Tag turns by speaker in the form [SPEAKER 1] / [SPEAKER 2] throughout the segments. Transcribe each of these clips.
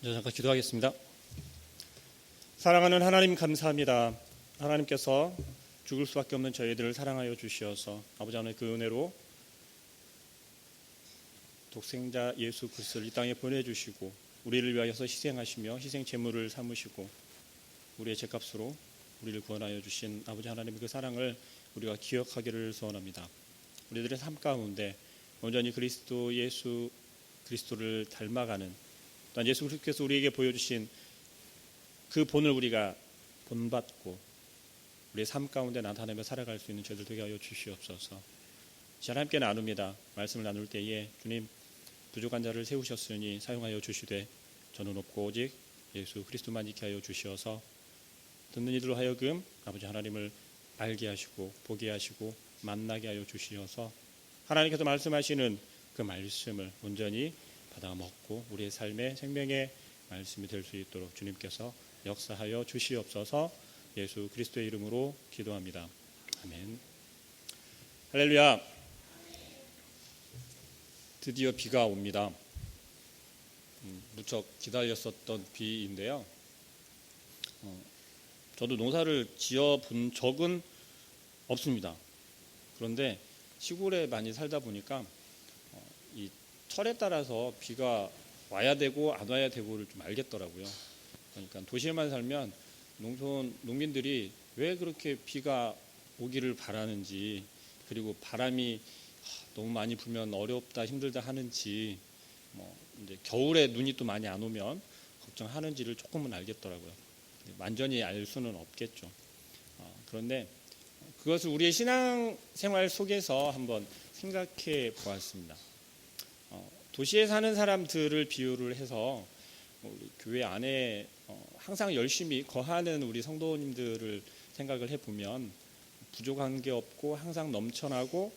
[SPEAKER 1] 잠깐 기도하겠습니다. 사랑하는 하나님 감사합니다. 하나님께서 죽을 수밖에 없는 저희들을 사랑하여 주시어서 아버지 하나님 그 은혜로 독생자 예수 그리스도를 이 땅에 보내주시고 우리를 위하여서 희생하시며 희생 제물을 삼으시고 우리의 죄값으로 우리를 구원하여 주신 아버지 하나님의 그 사랑을 우리가 기억하기를 소원합니다. 우리들의 삶 가운데 온전히 그리스도 예수 그리스도를 닮아가는 또한 예수 그리스도께서 우리에게 보여주신 그 본을 우리가 본받고 우리의 삶 가운데 나타내며 살아갈 수 있는 저희들 되게 하여 주시옵소서. 하나님께 나눕니다. 말씀을 나눌 때에 주님 부족한 자를 세우셨으니 사용하여 주시되 저는 없고 오직 예수 그리스도만 있게 하여 주시어서 듣는 이들로 하여금 아버지 하나님을 알게 하시고 보게 하시고 만나게 하여 주시어서 하나님께서 말씀하시는 그 말씀을 온전히 받아 먹고 우리의 삶의 생명의 말씀이 될 수 있도록 주님께서 역사하여 주시옵소서. 예수 그리스도의 이름으로 기도합니다. 아멘. 할렐루야. 드디어 비가 옵니다. 무척 기다렸었던 비인데요. 저도 농사를 지어본 적은 없습니다. 그런데 시골에 많이 살다 보니까 이 철에 따라서 비가 와야 되고 안 와야 되고를 좀 알겠더라고요. 그러니까 도시에만 살면 농민들이 왜 그렇게 비가 오기를 바라는지, 그리고 바람이 너무 많이 불면 어렵다 힘들다 하는지, 이제 겨울에 눈이 또 많이 안 오면 걱정하는지를 조금은 알겠더라고요. 완전히 알 수는 없겠죠. 그런데 그것을 우리의 신앙생활 속에서 한번 생각해 보았습니다. 도시에 사는 사람들을 비유를 해서 우리 교회 안에 항상 열심히 거하는 우리 성도님들을 생각을 해보면 부족한 게 없고 항상 넘쳐나고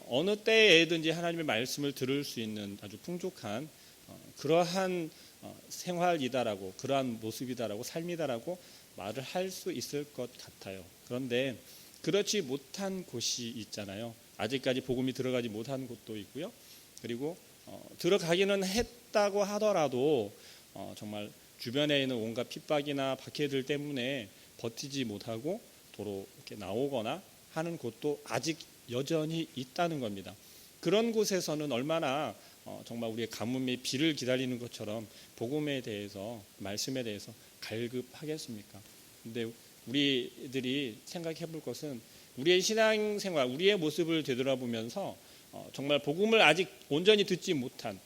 [SPEAKER 1] 어느 때에든지 하나님의 말씀을 들을 수 있는 아주 풍족한 그러한 생활이다라고, 그러한 모습이다라고, 삶이다라고 말을 할 수 있을 것 같아요. 그런데 그렇지 못한 곳이 있잖아요. 아직까지 복음이 들어가지 못한 곳도 있고요. 그리고 들어가기는 했다고 하더라도 정말 주변에 있는 온갖 핍박이나 박해들 때문에 버티지 못하고 도로 이렇게 나오거나 하는 곳도 아직 여전히 있다는 겁니다. 그런 곳에서는 얼마나 정말 우리의 가뭄이 비를 기다리는 것처럼 복음에 대해서, 말씀에 대해서 갈급하겠습니까? 근데 우리들이 생각해 볼 것은 우리의 신앙생활, 우리의 모습을 되돌아보면서 정말 복음을 아직 온전히 듣지 못한,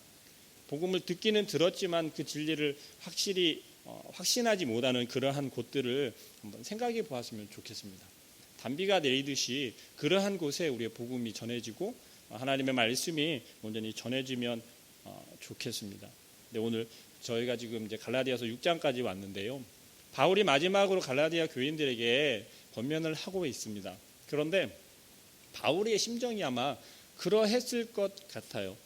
[SPEAKER 1] 복음을 듣기는 들었지만 그 진리를 확실히 확신하지 못하는 그러한 곳들을 한번 생각해 보았으면 좋겠습니다. 단비가 내리듯이 그러한 곳에 우리의 복음이 전해지고 하나님의 말씀이 온전히 전해지면 좋겠습니다. 근데 오늘 저희가 지금 이제 갈라디아서 6장까지 왔는데요. 바울이 마지막으로 갈라디아 교인들에게 권면을 하고 있습니다. 그런데 바울의 심정이 아마 그러했을 것 같아요.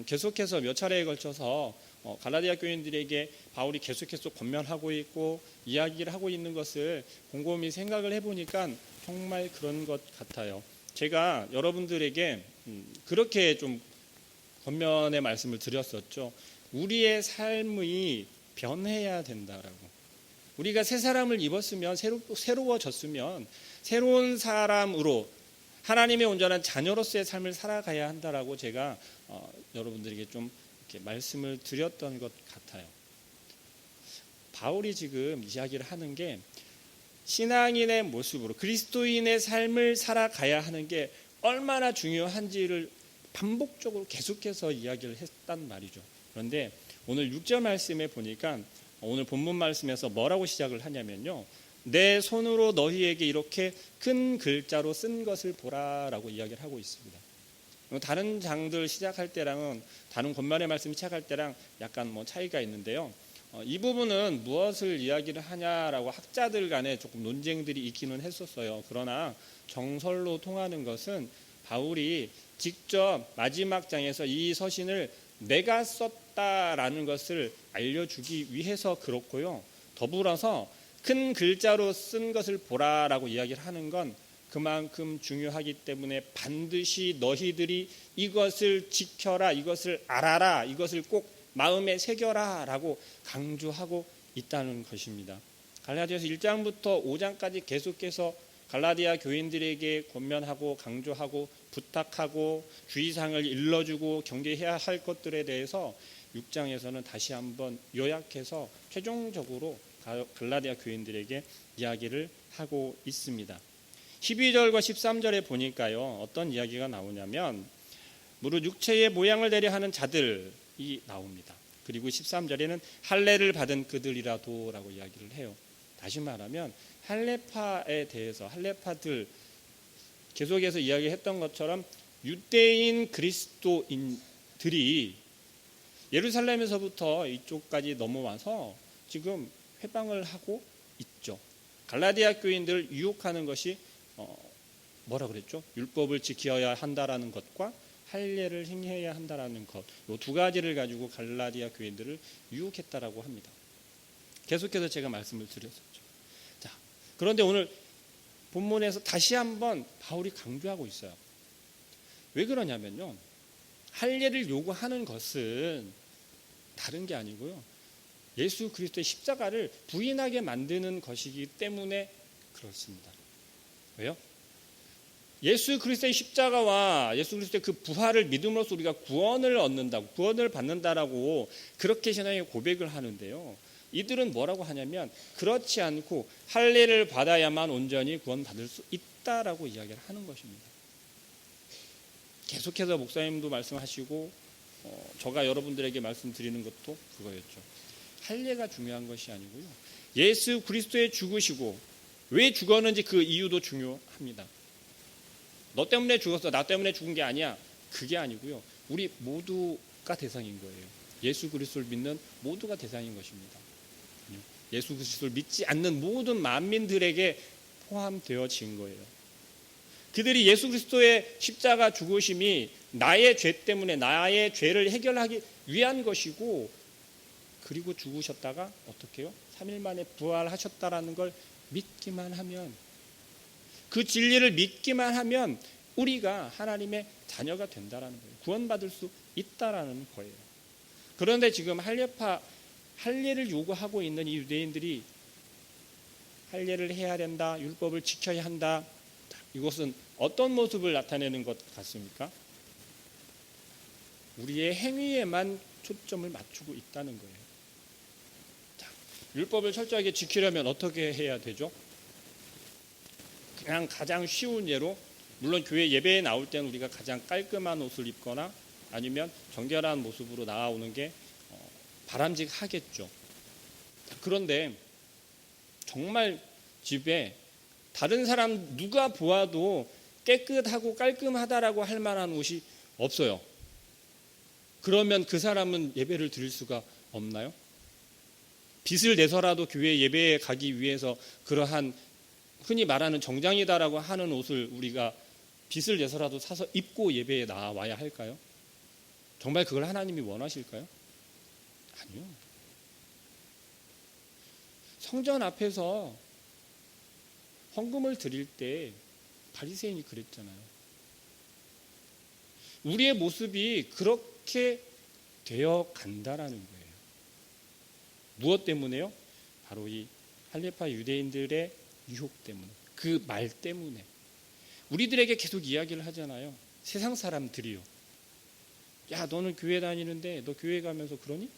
[SPEAKER 1] 계속해서 몇 차례에 걸쳐서 갈라디아 교인들에게 바울이 계속해서 권면하고 있고 이야기를 하고 있는 것을 곰곰이 생각을 해보니까 정말 그런 것 같아요. 제가 여러분들에게 그렇게 좀 권면의 말씀을 드렸었죠. 우리의 삶이 변해야 된다라고. 우리가 새 사람을 입었으면, 새로워졌으면 새로운 사람으로 하나님의 온전한 자녀로서의 삶을 살아가야 한다라고 제가 여러분들에게 좀 이렇게 말씀을 드렸던 것 같아요. 바울이 지금 이야기를 하는 게 신앙인의 모습으로 그리스도인의 삶을 살아가야 하는 게 얼마나 중요한지를 반복적으로 계속해서 이야기를 했단 말이죠. 그런데 오늘 6절 말씀에 보니까 오늘 본문 말씀에서 뭐라고 시작을 하냐면요. 내 손으로 너희에게 이렇게 큰 글자로 쓴 것을 보라라고 이야기를 하고 있습니다. 다른 장들 시작할 때랑은, 다른 권면의 말씀이 시작할 때랑 약간 차이가 있는데요. 이 부분은 무엇을 이야기를 하냐라고 학자들 간에 조금 논쟁들이 있기는 했었어요. 그러나 정설로 통하는 것은 바울이 직접 마지막 장에서 이 서신을 내가 썼다라는 것을 알려주기 위해서 그렇고요. 더불어서 큰 글자로 쓴 것을 보라라고 이야기를 하는 건 그만큼 중요하기 때문에 반드시 너희들이 이것을 지켜라, 이것을 알아라, 이것을 꼭 마음에 새겨라라고 강조하고 있다는 것입니다. 갈라디아서 1장부터 5장까지 계속해서 갈라디아 교인들에게 권면하고 강조하고 부탁하고 주의사항을 일러주고 경계해야 할 것들에 대해서 6장에서는 다시 한번 요약해서 최종적으로 갈라디아 교인들에게 이야기를 하고 있습니다. 12절과 13절에 보니까요, 어떤 이야기가 나오냐면 무릇 육체의 모양을 되려 하는 자들이 나옵니다. 그리고 13절에는 할례를 받은 그들이라도라고 이야기를 해요. 다시 말하면 할례파에 대해서, 할례파들 계속해서 이야기했던 것처럼 유대인 그리스도인들이 예루살렘에서부터 이쪽까지 넘어와서 지금 회방을 하고 있죠. 갈라디아 교인들을 유혹하는 것이 뭐라 그랬죠? 율법을 지켜야 한다라는 것과 할례를 행해야 한다라는 것, 이 두 가지를 가지고 갈라디아 교인들을 유혹했다라고 합니다. 계속해서 제가 말씀을 드렸었죠. 자, 그런데 오늘 본문에서 다시 한번 바울이 강조하고 있어요. 왜 그러냐면요, 할례를 요구하는 것은 다른 게 아니고요, 예수 그리스도의 십자가를 부인하게 만드는 것이기 때문에 그렇습니다. 왜요? 예수 그리스도의 십자가와 예수 그리스도의 그 부활을 믿음으로써 우리가 구원을 얻는다고, 구원을 받는다라고 그렇게 신앙의 고백을 하는데요, 이들은 뭐라고 하냐면 그렇지 않고 할례를 받아야만 온전히 구원받을 수 있다라고 이야기를 하는 것입니다. 계속해서 목사님도 말씀하시고 제가 여러분들에게 말씀드리는 것도 그거였죠. 할례가 중요한 것이 아니고요, 예수 그리스도의 죽으시고 왜 죽었는지 그 이유도 중요합니다. 너 때문에 죽었어, 나 때문에 죽은 게 아니야, 그게 아니고요, 우리 모두가 대상인 거예요. 예수 그리스도를 믿는 모두가 대상인 것입니다. 예수 그리스도를 믿지 않는 모든 만민들에게 포함되어진 거예요. 그들이 예수 그리스도의 십자가 죽으심이 나의 죄 때문에 나의 죄를 해결하기 위한 것이고, 그리고 죽으셨다가 어떻게 해요? 3일 만에 부활하셨다라는 걸 믿기만 하면, 그 진리를 믿기만 하면 우리가 하나님의 자녀가 된다라는 거예요. 구원받을 수 있다라는 거예요. 그런데 지금 할례를 요구하고 있는 이 유대인들이 할례를 해야 된다, 율법을 지켜야 한다, 이것은 어떤 모습을 나타내는 것 같습니까? 우리의 행위에만 초점을 맞추고 있다는 거예요. 자, 율법을 철저하게 지키려면 어떻게 해야 되죠? 그냥 가장 쉬운 예로, 물론 교회 예배에 나올 때는 우리가 가장 깔끔한 옷을 입거나 아니면 정결한 모습으로 나오는 게 바람직하겠죠. 그런데 정말 집에 다른 사람 누가 보아도 깨끗하고 깔끔하다라고 할 만한 옷이 없어요. 그러면 그 사람은 예배를 드릴 수가 없나요? 빚을 내서라도 교회 예배에 가기 위해서 그러한 흔히 말하는 정장이다라고 하는 옷을 우리가 빚을 내서라도 사서 입고 예배에 나와야 할까요? 정말 그걸 하나님이 원하실까요? 아니요. 성전 앞에서 헌금을 드릴 때 바리새인이 그랬잖아요. 우리의 모습이 그렇게 되어 간다라는 거예요. 무엇 때문에요? 바로 이 할례파 유대인들의 유혹 때문에, 그 말 때문에. 우리들에게 계속 이야기를 하잖아요. 세상 사람들이요, 야, 너는 교회 다니는데 너 교회 가면서 그러니?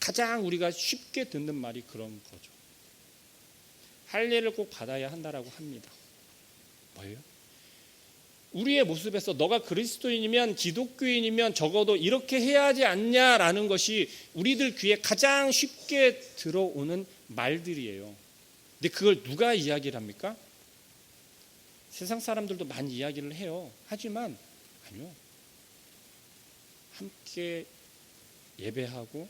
[SPEAKER 1] 가장 우리가 쉽게 듣는 말이 그런 거죠. 할례를 꼭 받아야 한다라고 합니다. 뭐예요? 우리의 모습에서 너가 그리스도인이면, 기독교인이면 적어도 이렇게 해야 하지 않냐라는 것이 우리들 귀에 가장 쉽게 들어오는 말들이에요. 근데 그걸 누가 이야기를 합니까? 세상 사람들도 많이 이야기를 해요. 하지만 아니요, 함께 예배하고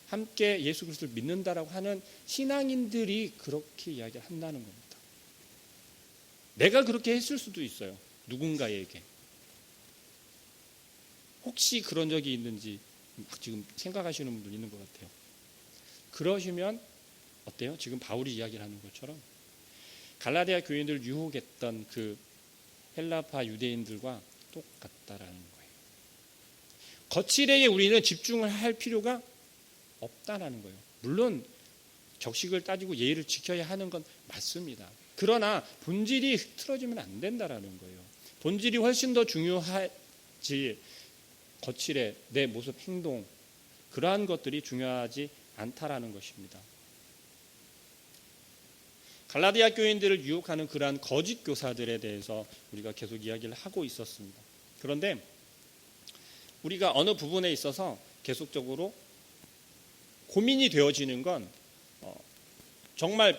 [SPEAKER 1] 함께 예수 그리스도를 믿는다라고 하는 신앙인들이 그렇게 이야기를 한다는 겁니다. 내가 그렇게 했을 수도 있어요, 누군가에게. 혹시 그런 적이 있는지 지금 생각하시는 분들 있는 것 같아요. 그러시면 어때요? 지금 바울이 이야기를 하는 것처럼 갈라디아 교인들을 유혹했던 그 헬라파 유대인들과 똑같다라는 거예요. 거칠에게 우리는 집중을 할 필요가 없다라는 거예요. 물론 격식을 따지고 예의를 지켜야 하는 건 맞습니다. 그러나 본질이 흐트러지면 안 된다라는 거예요. 본질이 훨씬 더 중요하지 거칠에 내 모습, 행동 그러한 것들이 중요하지 않다라는 것입니다. 갈라디아 교인들을 유혹하는 그러한 거짓 교사들에 대해서 우리가 계속 이야기를 하고 있었습니다. 그런데 우리가 어느 부분에 있어서 계속적으로 고민이 되어지는 건 정말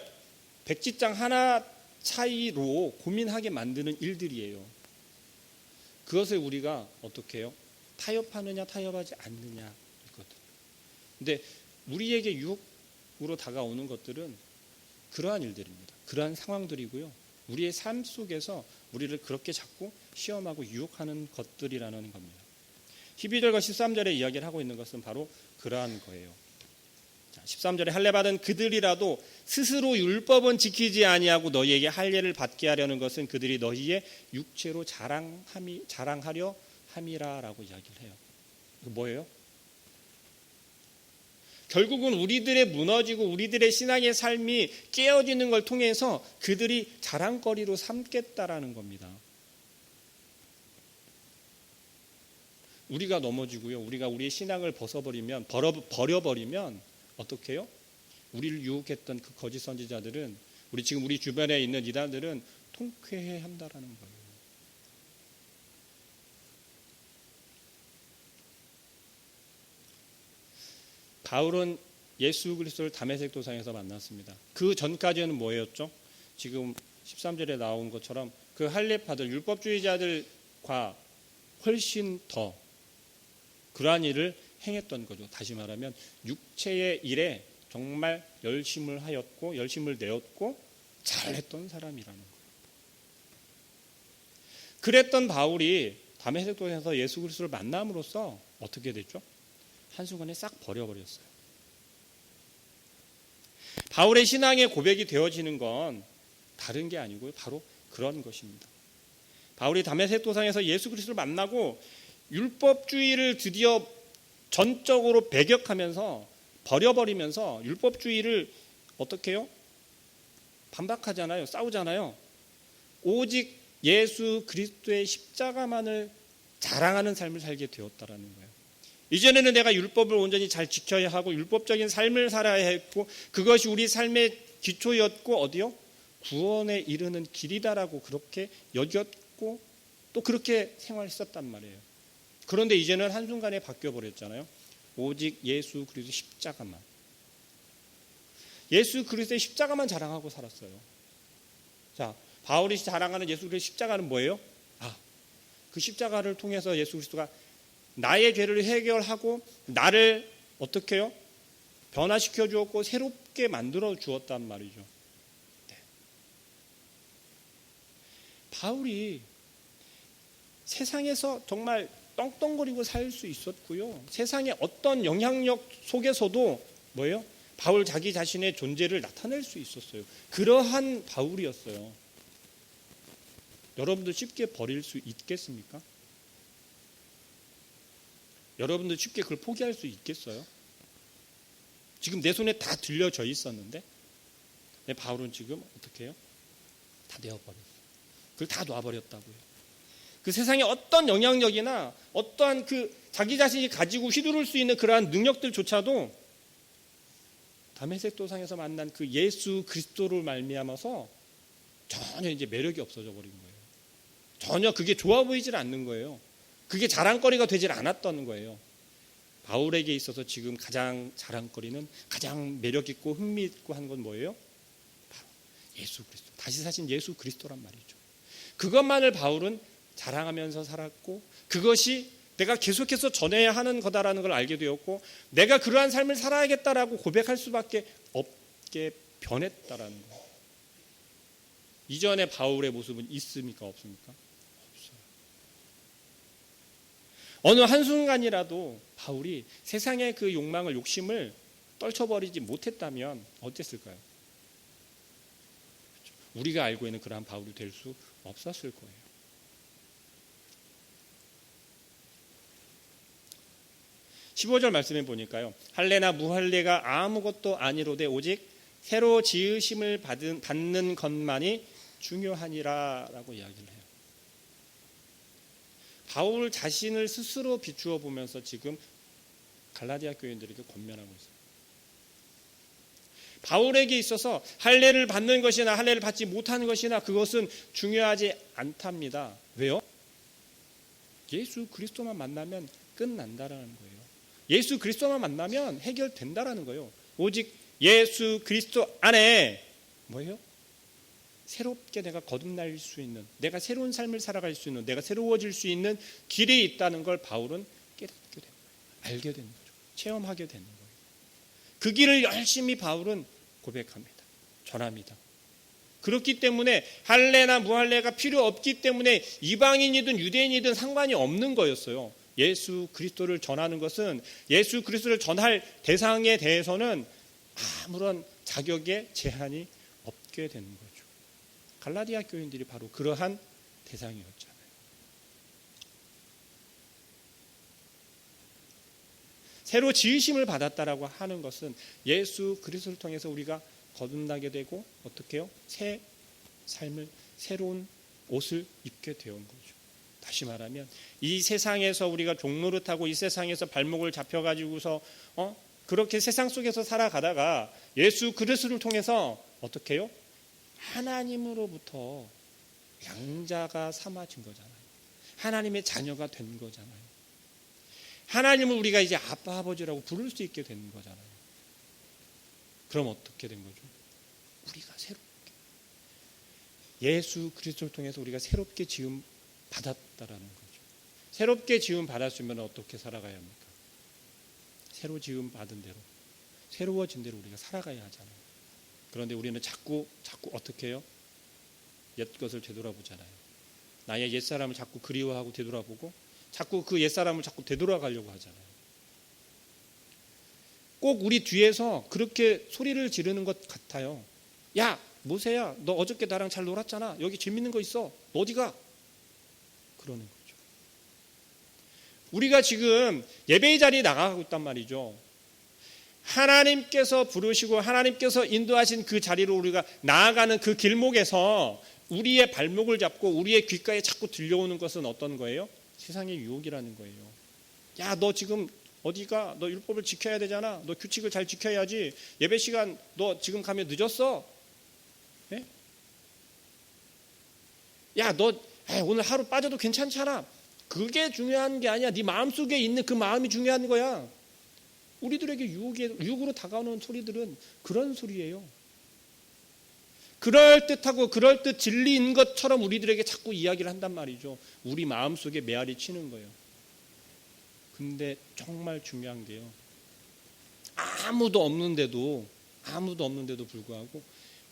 [SPEAKER 1] 백지장 하나 차이로 고민하게 만드는 일들이에요. 그것을 우리가 어떻게 해요? 타협하느냐 타협하지 않느냐 이거든. 근데 우리에게 유혹으로 다가오는 것들은 그러한 일들입니다. 그러한 상황들이고요. 우리의 삶 속에서 우리를 그렇게 자꾸 시험하고 유혹하는 것들이라는 겁니다. 12절과 13절에 이야기를 하고 있는 것은 바로 그러한 거예요. 13절에 할례받은 그들이라도 스스로 율법은 지키지 아니하고 너희에게 할례를 받게 하려는 것은 그들이 너희의 육체로 자랑하려 함이라라고 이야기를 해요. 이거 뭐예요? 결국은 우리들의 무너지고 우리들의 신앙의 삶이 깨어지는 걸 통해서 그들이 자랑거리로 삼겠다라는 겁니다. 우리가 넘어지고요. 우리가 우리의 신앙을 버려버리면 어떻게 해요? 우리를 유혹했던 그 거짓 선지자들은 지금 우리 주변에 있는 이단들은 통쾌해 한다라는 거예요. 바울은 예수 그리스도를 다메섹 도상에서 만났습니다. 그 전까지는 뭐였죠? 지금 13절에 나온 것처럼 그 할례파들 율법주의자들과 훨씬 더 그러한 일을 행했던 거죠. 다시 말하면 육체의 일에 정말 열심을 하였고 열심을 내었고 잘했던 사람이라는 거예요. 그랬던 바울이 다메섹 도상에서 예수 그리스도를 만남으로써 어떻게 됐죠? 한순간에 싹 버려버렸어요. 바울의 신앙의 고백이 되어지는 건 다른 게 아니고요. 바로 그런 것입니다. 바울이 다메섹 도상에서 예수 그리스도를 만나고 율법주의를 드디어 전적으로 배격하면서 버려버리면서 율법주의를 어떻게 해요? 반박하잖아요. 싸우잖아요. 오직 예수 그리스도의 십자가만을 자랑하는 삶을 살게 되었다라는 거예요. 이전에는 내가 율법을 온전히 잘 지켜야 하고 율법적인 삶을 살아야 했고 그것이 우리 삶의 기초였고 어디요? 구원에 이르는 길이다라고 그렇게 여겼고 또 그렇게 생활했었단 말이에요. 그런데 이제는 한순간에 바뀌어버렸잖아요. 오직 예수 그리스도 십자가만. 예수 그리스도의 십자가만 자랑하고 살았어요. 자, 바울이 자랑하는 예수 그리스도의 십자가는 뭐예요? 그 십자가를 통해서 예수 그리스도가 나의 죄를 해결하고 나를 어떻게 해요? 변화시켜 주었고 새롭게 만들어 주었단 말이죠. 네. 바울이 세상에서 정말 떵떵거리고 살 수 있었고요. 세상의 어떤 영향력 속에서도 뭐예요? 바울 자기 자신의 존재를 나타낼 수 있었어요. 그러한 바울이었어요. 여러분들 쉽게 버릴 수 있겠습니까? 여러분들 쉽게 그걸 포기할 수 있겠어요? 지금 내 손에 다 들려져 있었는데 바울은 지금 어떻게 해요? 다 내어버렸어요. 그걸 다 놔버렸다고요. 그 세상의 어떤 영향력이나 어떠한 그 자기 자신이 가지고 휘두를 수 있는 그러한 능력들조차도 다메섹 도상에서 만난 그 예수 그리스도를 말미암아서 전혀 이제 매력이 없어져 버린 거예요. 전혀 그게 좋아 보이질 않는 거예요. 그게 자랑거리가 되질 않았던 거예요. 바울에게 있어서 지금 가장 자랑거리는 가장 매력있고 흥미있고 한 건 뭐예요? 바로 예수 그리스도. 다시 사신 예수 그리스도란 말이죠. 그것만을 바울은 자랑하면서 살았고 그것이 내가 계속해서 전해야 하는 거다라는 걸 알게 되었고 내가 그러한 삶을 살아야겠다라고 고백할 수밖에 없게 변했다라는 거예요. 이전에 바울의 모습은 있습니까? 없습니까? 없어요. 어느 한순간이라도 바울이 세상의 그 욕망을 욕심을 떨쳐버리지 못했다면 어땠을까요? 우리가 알고 있는 그러한 바울이 될 수 없었을 거예요. 15절 말씀해 보니까요. 할례나 무할례가 아무것도 아니로되 오직 새로 지으심을 받는 것만이 중요하니라라고 이야기를 해요. 바울 자신을 스스로 비추어 보면서 지금 갈라디아 교인들에게 권면하고 있어요. 바울에게 있어서 할례를 받는 것이나 할례를 받지 못하는 것이나 그것은 중요하지 않답니다. 왜요? 예수 그리스도만 만나면 끝난다라는 거예요. 예수 그리스도만 만나면 해결된다라는 거예요. 오직 예수 그리스도 안에 뭐예요? 새롭게 내가 거듭날 수 있는, 내가 새로운 삶을 살아갈 수 있는, 내가 새로워질 수 있는 길이 있다는 걸 바울은 깨닫게 되는 거예요. 알게 되는 거죠. 체험하게 되는 거예요. 그 길을 열심히 바울은 고백합니다. 전합니다. 그렇기 때문에 할례나 무할례가 필요 없기 때문에 이방인이든 유대인이든 상관이 없는 거였어요. 예수 그리스도를 전하는 것은, 예수 그리스도를 전할 대상에 대해서는 아무런 자격의 제한이 없게 되는 거죠. 갈라디아 교인들이 바로 그러한 대상이었잖아요. 새로 지으심을 받았다라고 하는 것은 예수 그리스도를 통해서 우리가 거듭나게 되고 어떻게 해요? 새 삶을, 새로운 옷을 입게 되온 거죠. 다시 말하면 이 세상에서 우리가 종노릇하고 이 세상에서 발목을 잡혀가지고서 그렇게 세상 속에서 살아가다가 예수 그리스도를 통해서 어떻게 해요? 하나님으로부터 양자가 삼아진 거잖아요. 하나님의 자녀가 된 거잖아요. 하나님을 우리가 이제 아빠 아버지라고 부를 수 있게 된 거잖아요. 그럼 어떻게 된 거죠? 우리가 새롭게 예수 그리스도를 통해서 우리가 새롭게 지음 받았다라는 거죠. 새롭게 지음 받았으면 어떻게 살아가야 합니까? 새로 지음 받은 대로, 새로워진 대로 우리가 살아가야 하잖아요. 그런데 우리는 자꾸 어떻게 해요? 옛 것을 되돌아보잖아요. 나의 옛사람을 자꾸 그리워하고 되돌아보고 자꾸 그 옛사람을 자꾸 되돌아가려고 하잖아요. 꼭 우리 뒤에서 그렇게 소리를 지르는 것 같아요. 야, 모세야, 너 어저께 나랑 잘 놀았잖아. 여기 재밌는 거 있어. 너 어디 가? 그러는 거죠. 우리가 지금 예배의 자리에 나가고 있단 말이죠. 하나님께서 부르시고 하나님께서 인도하신 그 자리로 우리가 나아가는 그 길목에서 우리의 발목을 잡고 우리의 귓가에 자꾸 들려오는 것은 어떤 거예요? 세상의 유혹이라는 거예요. 야, 너 지금 어디가? 너 율법을 지켜야 되잖아. 너 규칙을 잘 지켜야지. 예배 시간 너 지금 가면 늦었어. 네? 야, 너 오늘 하루 빠져도 괜찮잖아. 그게 중요한 게 아니야. 네 마음속에 있는 그 마음이 중요한 거야. 우리들에게 유혹으로 다가오는 소리들은 그런 소리예요. 그럴듯하고 그럴듯 진리인 것처럼 우리들에게 자꾸 이야기를 한단 말이죠. 우리 마음속에 메아리 치는 거예요. 근데 정말 중요한 게요. 아무도 없는데도 불구하고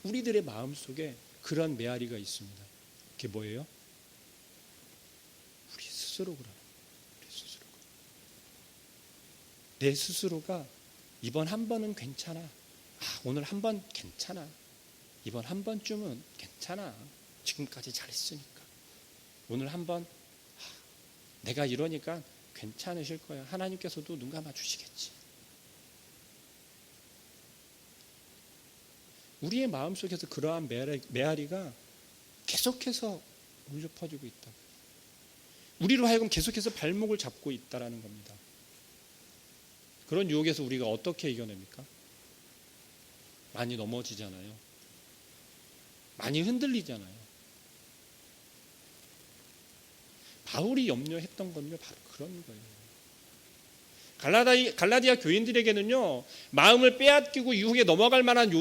[SPEAKER 1] 우리들의 마음속에 그런 메아리가 있습니다. 그게 뭐예요? 우리 스스로 그래요. 내 스스로가 이번 한 번은 괜찮아. 오늘 한 번 괜찮아. 이번 한 번쯤은 괜찮아. 지금까지 잘했으니까. 오늘 한 번 내가 이러니까 괜찮으실 거야. 하나님께서도 눈 감아 주시겠지. 우리의 마음속에서 그러한 메아리가 계속해서 울려 퍼지고 있다. 우리로 하여금 계속해서 발목을 잡고 있다라는 겁니다. 그런 유혹에서 우리가 어떻게 이겨냅니까? 많이 넘어지잖아요. 많이 흔들리잖아요. 바울이 염려했던 건요, 바로 그런 거예요. 갈라디아 교인들에게는요, 마음을 빼앗기고 유혹에 넘어갈 만한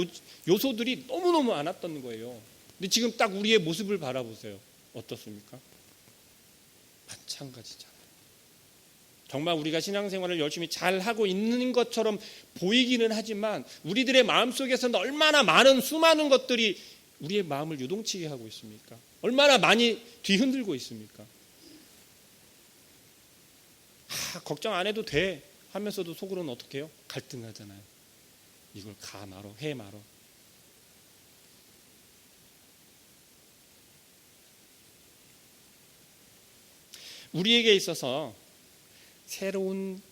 [SPEAKER 1] 요소들이 너무너무 많았던 거예요. 근데 지금 딱 우리의 모습을 바라보세요. 어떻습니까? 마찬가지잖아요. 정말 우리가 신앙생활을 열심히 잘하고 있는 것처럼 보이기는 하지만 우리들의 마음속에서는 얼마나 많은 수많은 것들이 우리의 마음을 요동치게 하고 있습니까? 얼마나 많이 뒤흔들고 있습니까? 걱정 안 해도 돼 하면서도 속으로는 어떻게 해요? 갈등하잖아요. 이걸 가 말어, 해 말어. 우리에게 있어서 새로운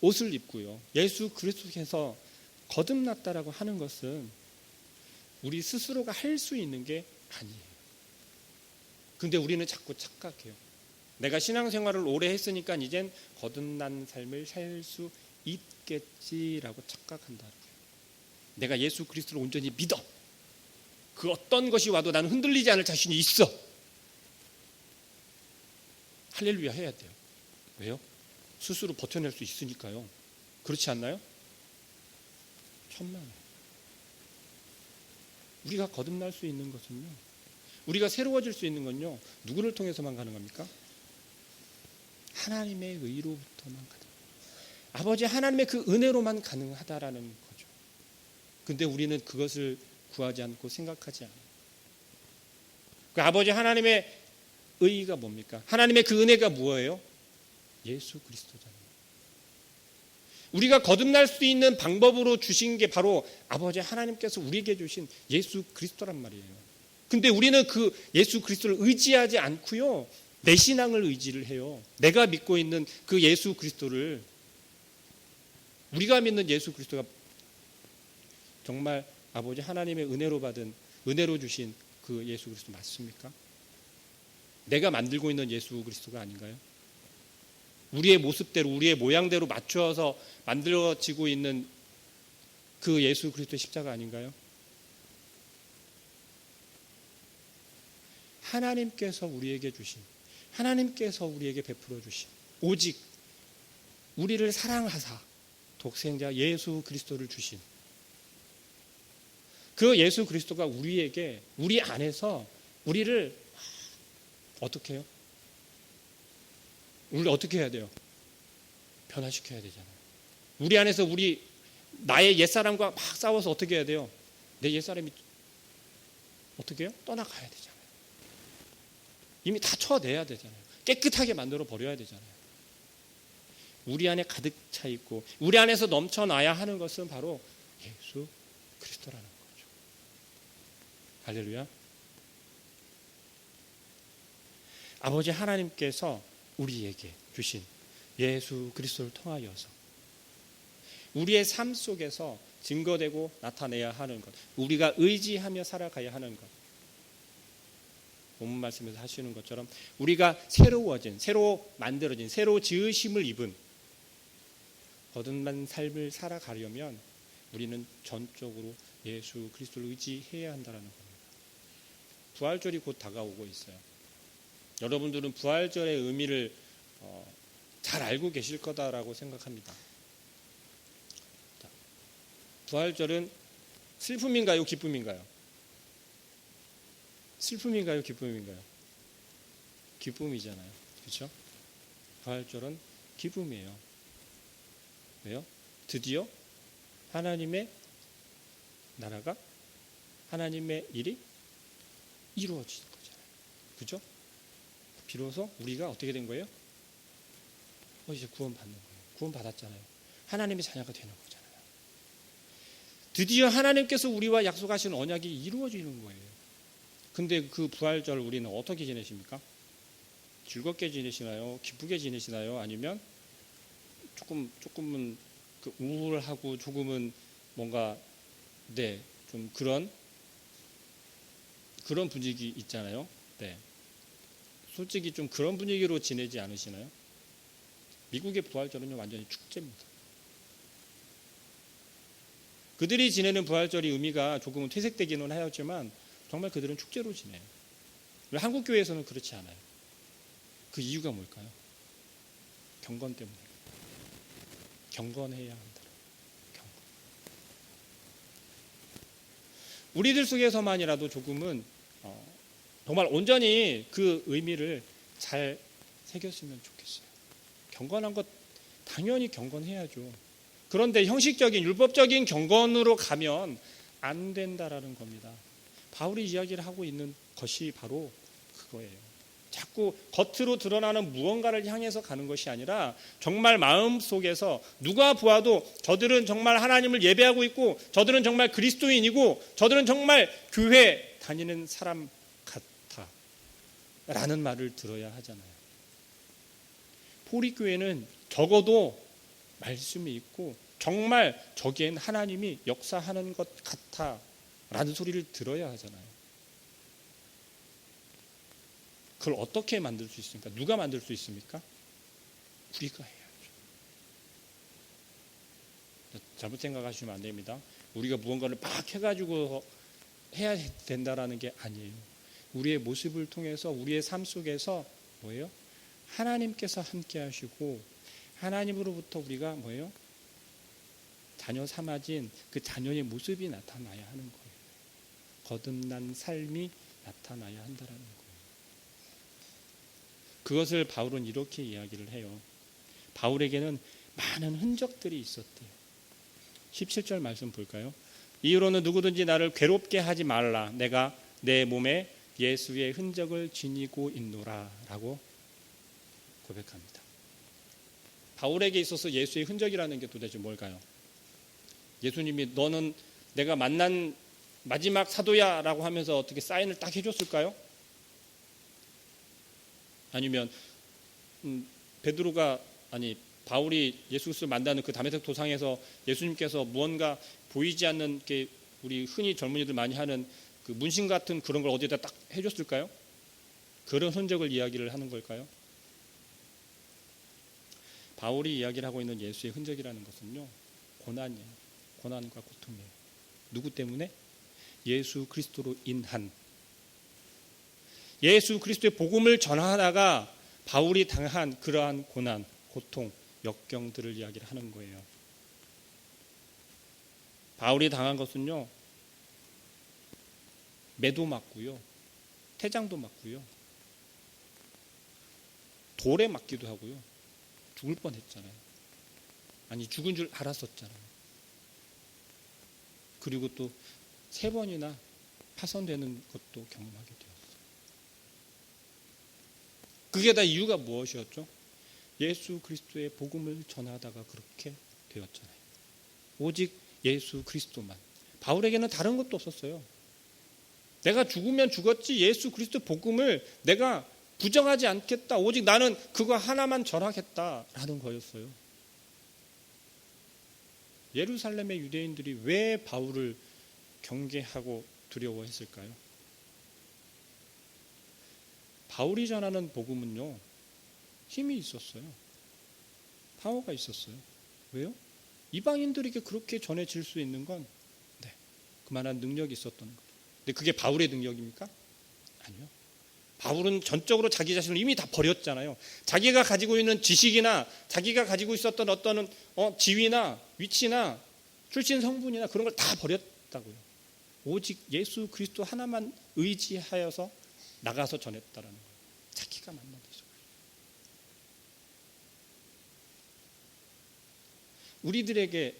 [SPEAKER 1] 옷을 입고요. 예수 그리스도께서 거듭났다라고 하는 것은 우리 스스로가 할 수 있는 게 아니에요. 근데 우리는 자꾸 착각해요. 내가 신앙생활을 오래 했으니까 이젠 거듭난 삶을 살 수 있겠지라고 착각한다. 내가 예수 그리스도를 온전히 믿어. 그 어떤 것이 와도 나는 흔들리지 않을 자신이 있어. 할렐루야 해야 돼요. 왜요? 스스로 버텨낼 수 있으니까요. 그렇지 않나요? 천만에. 우리가 거듭날 수 있는 것은요, 우리가 새로워질 수 있는 건요, 누구를 통해서만 가능합니까? 하나님의 의로부터만 가능. 아버지 하나님의 그 은혜로만 가능하다라는 거죠. 근데 우리는 그것을 구하지 않고 생각하지 않아요. 그 아버지 하나님의 의의가 뭡니까? 하나님의 그 은혜가 뭐예요? 예수 그리스도잖아요. 우리가 거듭날 수 있는 방법으로 주신 게 바로 아버지 하나님께서 우리에게 주신 예수 그리스도란 말이에요. 근데 우리는 그 예수 그리스도를 의지하지 않고요, 내 신앙을 의지를 해요. 내가 믿고 있는 그 예수 그리스도를, 우리가 믿는 예수 그리스도가 정말 아버지 하나님의 은혜로 받은, 은혜로 주신 그 예수 그리스도 맞습니까? 내가 만들고 있는 예수 그리스도가 아닌가요? 우리의 모습대로, 우리의 모양대로 맞추어서 만들어지고 있는 그 예수 그리스도의 십자가 아닌가요? 하나님께서 우리에게 주신, 하나님께서 우리에게 베풀어 주신, 오직 우리를 사랑하사 독생자 예수 그리스도를 주신 그 예수 그리스도가 우리에게, 우리 안에서 우리를 어떻게 해요? 우리를 어떻게 해야 돼요? 변화시켜야 되잖아요. 우리 안에서 나의 옛사람과 막 싸워서 어떻게 해야 돼요? 내 옛사람이 어떻게 해요? 떠나가야 되잖아요. 이미 다 쳐내야 되잖아요. 깨끗하게 만들어 버려야 되잖아요. 우리 안에 가득 차 있고 우리 안에서 넘쳐나야 하는 것은 바로 예수 그리스도라는 거죠. 할렐루야. 아버지 하나님께서 우리에게 주신 예수 그리스도를 통하여서 우리의 삶 속에서 증거되고 나타내야 하는 것, 우리가 의지하며 살아가야 하는 것, 본문 말씀에서 하시는 것처럼 우리가 새로워진, 새로 만들어진, 새로 지으심을 입은 거듭난 삶을 살아가려면 우리는 전적으로 예수 그리스도를 의지해야 한다는 겁니다. 부활절이 곧 다가오고 있어요. 여러분들은 부활절의 의미를 잘 알고 계실 거다라고 생각합니다. 부활절은 슬픔인가요? 기쁨인가요? 슬픔인가요? 기쁨인가요? 기쁨이잖아요. 그렇죠? 부활절은 기쁨이에요. 왜요? 드디어 하나님의 나라가, 하나님의 일이 이루어진 거잖아요. 그렇죠? 비로소 우리가 어떻게 된 거예요? 이제 구원받는 거예요. 구원받았잖아요. 하나님의 자녀가 되는 거잖아요. 드디어 하나님께서 우리와 약속하신 언약이 이루어지는 거예요. 근데 그 부활절 우리는 어떻게 지내십니까? 즐겁게 지내시나요? 기쁘게 지내시나요? 아니면 조금은 그 우울하고 조금은 뭔가 좀 그런 분위기 있잖아요. 네. 솔직히 좀 그런 분위기로 지내지 않으시나요? 미국의 부활절은 완전히 축제입니다. 그들이 지내는 부활절이 의미가 조금은 퇴색되기는 하였지만 정말 그들은 축제로 지내요. 왜 한국 교회에서는 그렇지 않아요? 그 이유가 뭘까요? 경건 때문에. 경건해야 한다. 경건. 우리들 속에서만이라도 조금은 정말 온전히 그 의미를 잘 새겼으면 좋겠어요. 경건한 것 당연히 경건해야죠. 그런데 형식적인 율법적인 경건으로 가면 안 된다라는 겁니다. 바울이 이야기를 하고 있는 것이 바로 그거예요. 자꾸 겉으로 드러나는 무언가를 향해서 가는 것이 아니라 정말 마음속에서 누가 보아도 저들은 정말 하나님을 예배하고 있고 저들은 정말 그리스도인이고 저들은 정말 교회 다니는 사람 같아 라는 말을 들어야 하잖아요. 포리교회는 적어도 말씀이 있고 정말 저기엔 하나님이 역사하는 것 같아라는 소리를 들어야 하잖아요. 그걸 어떻게 만들 수 있습니까? 누가 만들 수 있습니까? 우리가 해야죠. 잘못 생각하시면 안 됩니다. 우리가 무언가를 막 해가지고 해야 된다라는 게 아니에요. 우리의 모습을 통해서 우리의 삶 속에서 뭐예요? 하나님께서 함께 하시고 하나님으로부터 우리가 뭐예요? 자녀 삼아진 그 자녀의 모습이 나타나야 하는 거예요. 거듭난 삶이 나타나야 한다라는 거예요. 그것을 바울은 이렇게 이야기를 해요. 바울에게는 많은 흔적들이 있었대요. 17절 말씀 볼까요? 이후로는 누구든지 나를 괴롭게 하지 말라. 내가 내 몸에 예수의 흔적을 지니고 있노라 라고 고백합니다. 바울에게 있어서 예수의 흔적이라는 게 도대체 뭘까요? 예수님이 너는 내가 만난 마지막 사도야 라고 하면서 어떻게 사인을 딱 해줬을까요? 아니면 바울이 예수 그리스도를 만나는 그 다메섹 도상에서 예수님께서 무언가 보이지 않는 게 우리 흔히 젊은이들 많이 하는 그 문신 같은 그런 걸 어디에다 딱 해줬을까요? 그런 흔적을 이야기를 하는 걸까요? 바울이 이야기를 하고 있는 예수의 흔적이라는 것은요, 고난이에요. 고난과 고통이에요. 누구 때문에? 예수 그리스도로 인한, 예수 그리스도의 복음을 전하다가 바울이 당한 그러한 고난, 고통, 역경들을 이야기를 하는 거예요. 바울이 당한 것은요, 매도 맞고요, 태장도 맞고요, 돌에 맞기도 하고요, 죽을 뻔했잖아요. 아니 죽은 줄 알았었잖아요. 그리고 또 3번이나 파손되는 것도 경험하게 되었어요. 그게 다 이유가 무엇이었죠? 예수 그리스도의 복음을 전하다가 그렇게 되었잖아요. 오직 예수 그리스도만. 바울에게는 다른 것도 없었어요. 내가 죽으면 죽었지 예수 그리스도 복음을 내가 부정하지 않겠다. 오직 나는 그거 하나만 전하겠다라는 거였어요. 예루살렘의 유대인들이 왜 바울을 경계하고 두려워했을까요? 바울이 전하는 복음은요, 힘이 있었어요. 파워가 있었어요. 왜요? 이방인들에게 그렇게 전해질 수 있는 건 그만한 능력이 있었던 거예요. 근데 그게 바울의 능력입니까? 아니요. 바울은 전적으로 자기 자신을 이미 다 버렸잖아요. 자기가 가지고 있는 지식이나 자기가 가지고 있었던 어떤 지위나 위치나 출신 성분이나 그런 걸 다 버렸다고요. 오직 예수 그리스도 하나만 의지하여서 나가서 전했다라는 거예요. 자기가 만난 예수. 우리들에게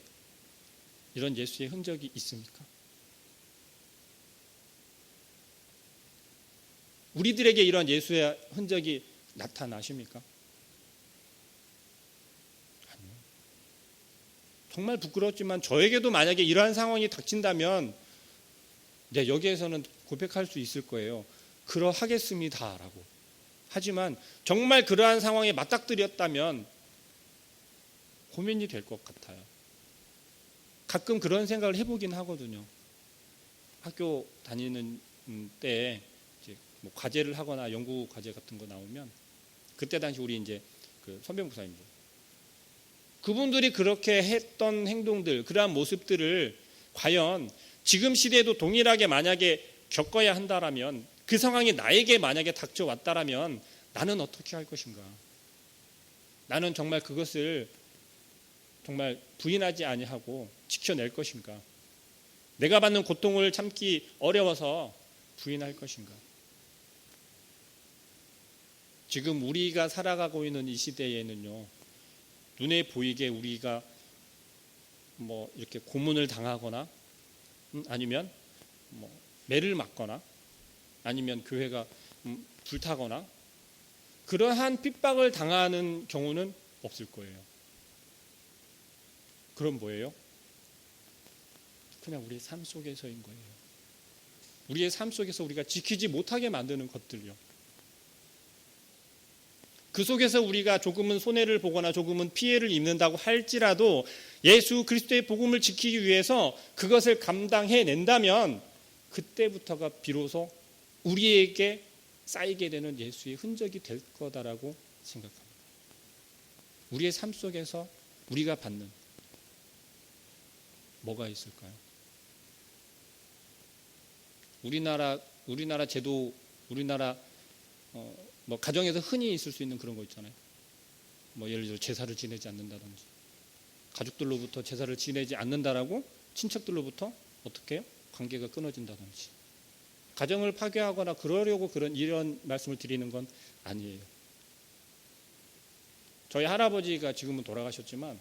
[SPEAKER 1] 이런 예수의 흔적이 있습니까? 우리들에게 이런 예수의 흔적이 나타나십니까? 아니요. 정말 부끄럽지만 저에게도 만약에 이러한 상황이 닥친다면 여기에서는 고백할 수 있을 거예요. 그러하겠습니다라고. 하지만 정말 그러한 상황에 맞닥뜨렸다면 고민이 될 것 같아요. 가끔 그런 생각을 해보긴 하거든요. 학교 다니는 때에 뭐 과제를 하거나 연구 과제 같은 거 나오면 그때 당시 우리 이제 그 선배 목사님들 그분들이 그렇게 했던 행동들, 그러한 모습들을 과연 지금 시대에도 동일하게 만약에 겪어야 한다라면, 그 상황이 나에게 만약에 닥쳐왔다라면 나는 어떻게 할 것인가? 나는 정말 그것을 정말 부인하지 아니하고 지켜낼 것인가? 내가 받는 고통을 참기 어려워서 부인할 것인가? 지금 우리가 살아가고 있는 이 시대에는요, 눈에 보이게 우리가 뭐 이렇게 고문을 당하거나 아니면 뭐 매를 맞거나 아니면 교회가 불타거나 그러한 핍박을 당하는 경우는 없을 거예요. 그럼 뭐예요? 그냥 우리의 삶 속에서인 거예요. 우리의 삶 속에서 우리가 지키지 못하게 만드는 것들요. 그 속에서 우리가 조금은 손해를 보거나 조금은 피해를 입는다고 할지라도 예수 그리스도의 복음을 지키기 위해서 그것을 감당해낸다면 그때부터가 비로소 우리에게 쌓이게 되는 예수의 흔적이 될 거다라고 생각합니다. 우리의 삶 속에서 우리가 받는 뭐가 있을까요? 우리나라 제도, 우리나라 뭐 가정에서 흔히 있을 수 있는 그런 거 있잖아요. 뭐 예를 들어 제사를 지내지 않는다든지, 가족들로부터 제사를 지내지 않는다라고 친척들로부터 어떻게 해요? 관계가 끊어진다든지, 가정을 파괴하거나 그러려고 이런 말씀을 드리는 건 아니에요. 저희 할아버지가 지금은 돌아가셨지만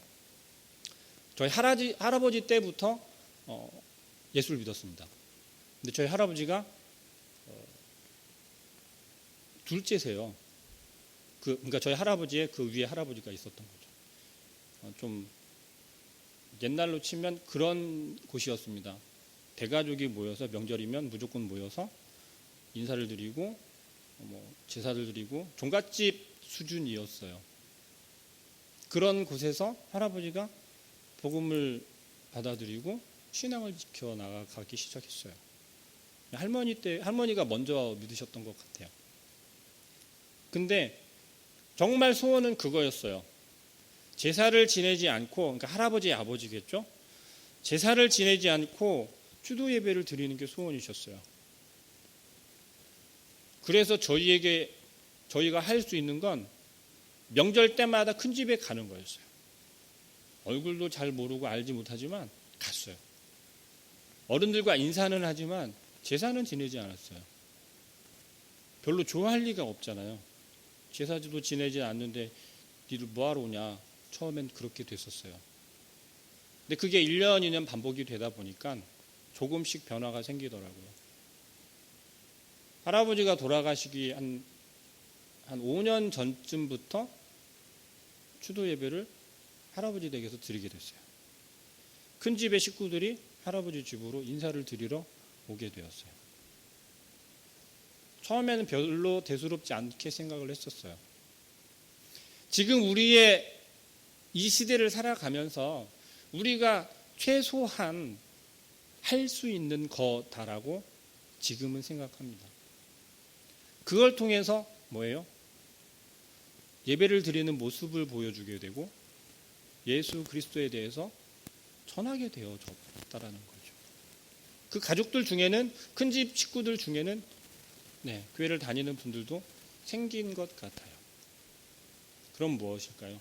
[SPEAKER 1] 저희 할아버지 때부터 예수를 믿었습니다. 근데 저희 할아버지가 둘째세요. 그러니까 저희 할아버지의 그 위에 할아버지가 있었던 거죠. 좀 옛날로 치면 그런 곳이었습니다. 대가족이 모여서 명절이면 무조건 모여서 인사를 드리고 제사를 드리고 종갓집 수준이었어요. 그런 곳에서 할아버지가 복음을 받아들이고 신앙을 지켜 나가기 시작했어요. 할머니가 먼저 믿으셨던 것 같아요. 근데 정말 소원은 그거였어요. 제사를 지내지 않고, 그러니까 할아버지의 아버지겠죠. 제사를 지내지 않고 추도 예배를 드리는 게 소원이셨어요. 그래서 저희가 할 수 있는 건 명절 때마다 큰 집에 가는 거였어요. 얼굴도 잘 모르고 알지 못하지만 갔어요. 어른들과 인사는 하지만 제사는 지내지 않았어요. 별로 좋아할 리가 없잖아요. 제사도 지내지 않는데 니들 뭐하러 오냐. 처음엔 그렇게 됐었어요. 근데 그게 1년, 2년 반복이 되다 보니까 조금씩 변화가 생기더라고요. 할아버지가 돌아가시기 한 5년 전쯤부터 추도 예배를 할아버지 댁에서 드리게 됐어요. 큰 집의 식구들이 할아버지 집으로 인사를 드리러 오게 되었어요. 처음에는 별로 대수롭지 않게 생각을 했었어요. 지금 우리의 이 시대를 살아가면서 우리가 최소한 할 수 있는 거다라고 지금은 생각합니다. 그걸 통해서 뭐예요? 예배를 드리는 모습을 보여주게 되고 예수 그리스도에 대해서 전하게 되어졌다라는 거죠. 그 가족들 중에는, 큰 집 식구들 중에는 교회를 다니는 분들도 생긴 것 같아요. 그럼 무엇일까요?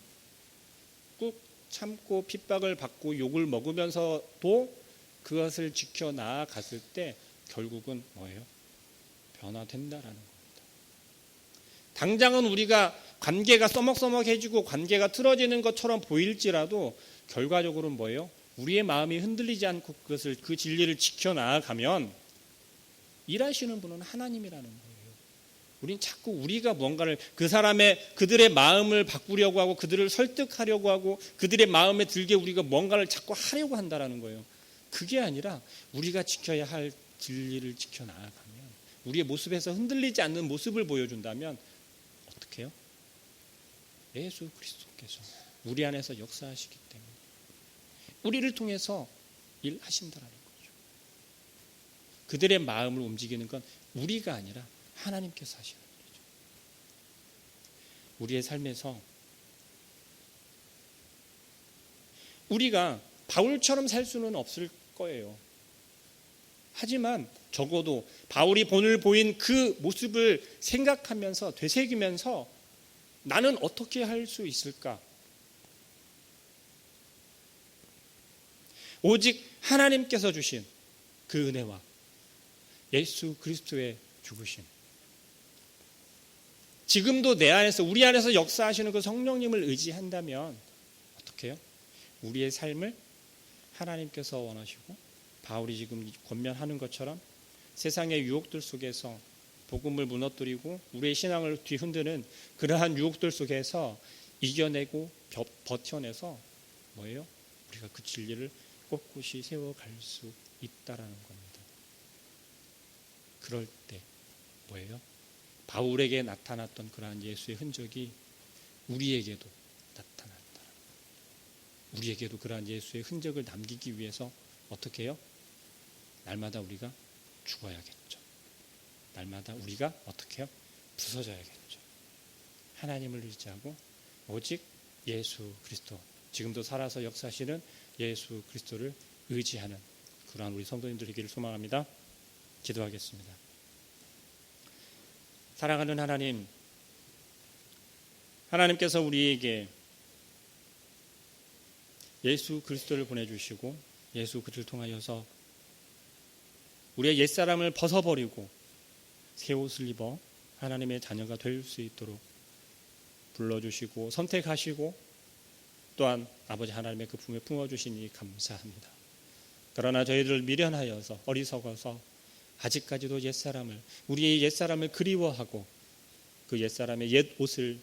[SPEAKER 1] 꾹 참고 핍박을 받고 욕을 먹으면서도 그것을 지켜 나아갔을 때 결국은 뭐예요? 변화된다라는 겁니다. 당장은 우리가 관계가 써먹써먹해지고 관계가 틀어지는 것처럼 보일지라도 결과적으로는 뭐예요? 우리의 마음이 흔들리지 않고 그 진리를 지켜 나아가면 일하시는 분은 하나님이라는 거예요. 우린 자꾸 우리가 뭔가를 그들의 마음을 바꾸려고 하고 그들을 설득하려고 하고 그들의 마음에 들게 우리가 뭔가를 자꾸 하려고 한다라는 거예요. 그게 아니라 우리가 지켜야 할 진리를 지켜 나아가면, 우리의 모습에서 흔들리지 않는 모습을 보여준다면 어떻게 해요? 예수 그리스도께서 우리 안에서 역사하시기 때문에 우리를 통해서 일하신다라는 거죠. 그들의 마음을 움직이는 건 우리가 아니라 하나님께서 하시는 일이죠. 우리의 삶에서 우리가 바울처럼 살 수는 없을 거예요. 하지만 적어도 바울이 오늘 보인 그 모습을 생각하면서 되새기면서 나는 어떻게 할 수 있을까? 오직 하나님께서 주신 그 은혜와 예수 그리스도의 죽으심, 지금도 내 안에서, 우리 안에서 역사하시는 그 성령님을 의지한다면 어떻게 해요? 우리의 삶을 하나님께서 원하시고 바울이 지금 권면하는 것처럼 세상의 유혹들 속에서 복음을 무너뜨리고 우리의 신앙을 뒤흔드는 그러한 유혹들 속에서 이겨내고 버텨내서 뭐예요? 우리가 그 진리를 꼿꼿이 세워갈 수 있다라는 겁니다. 그럴 때 뭐예요? 바울에게 나타났던 그러한 예수의 흔적이 우리에게도 나타난다. 우리에게도 그러한 예수의 흔적을 남기기 위해서 어떻게 해요? 날마다 우리가 죽어야겠죠. 날마다 우리가 어떻게 해요? 부서져야겠죠. 하나님을 의지하고 오직 예수 그리스도, 지금도 살아서 역사하시는 예수 그리스도를 의지하는 그러한 우리 성도님들 되기를 소망합니다. 기도하겠습니다. 사랑하는 하나님, 하나님께서 우리에게 예수 그리스도를 보내주시고 예수 그리스도를 통하여서 우리의 옛사람을 벗어버리고 새 옷을 입어 하나님의 자녀가 될 수 있도록 불러주시고 선택하시고 또한 아버지 하나님의 그 품에 품어주시니 감사합니다. 그러나 저희들을 미련하여서 어리석어서 아직까지도 옛사람을, 우리의 옛사람을 그리워하고 그 옛사람의 옛 옷을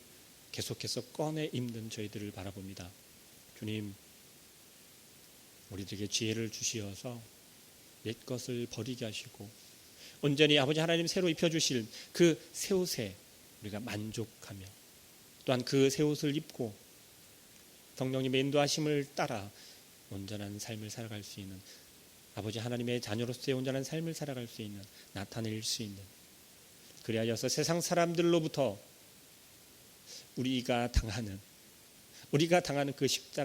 [SPEAKER 1] 계속해서 꺼내 입는 저희들을 바라봅니다. 주님, 우리들에게 지혜를 주시어서 옛것을 버리게 하시고 온전히 아버지 하나님 새로 입혀주실 그 새 옷에 우리가 만족하며 또한 그 새 옷을 입고 성령님의 인도하심을 따라 온전한 삶을 살아갈 수 있는, 아버지 하나님의 자녀로서의 온전한 삶을 살아갈 수 있는, 나타낼 수 있는, 그리하여서 세상 사람들로부터 우리가 당하는 그 십자가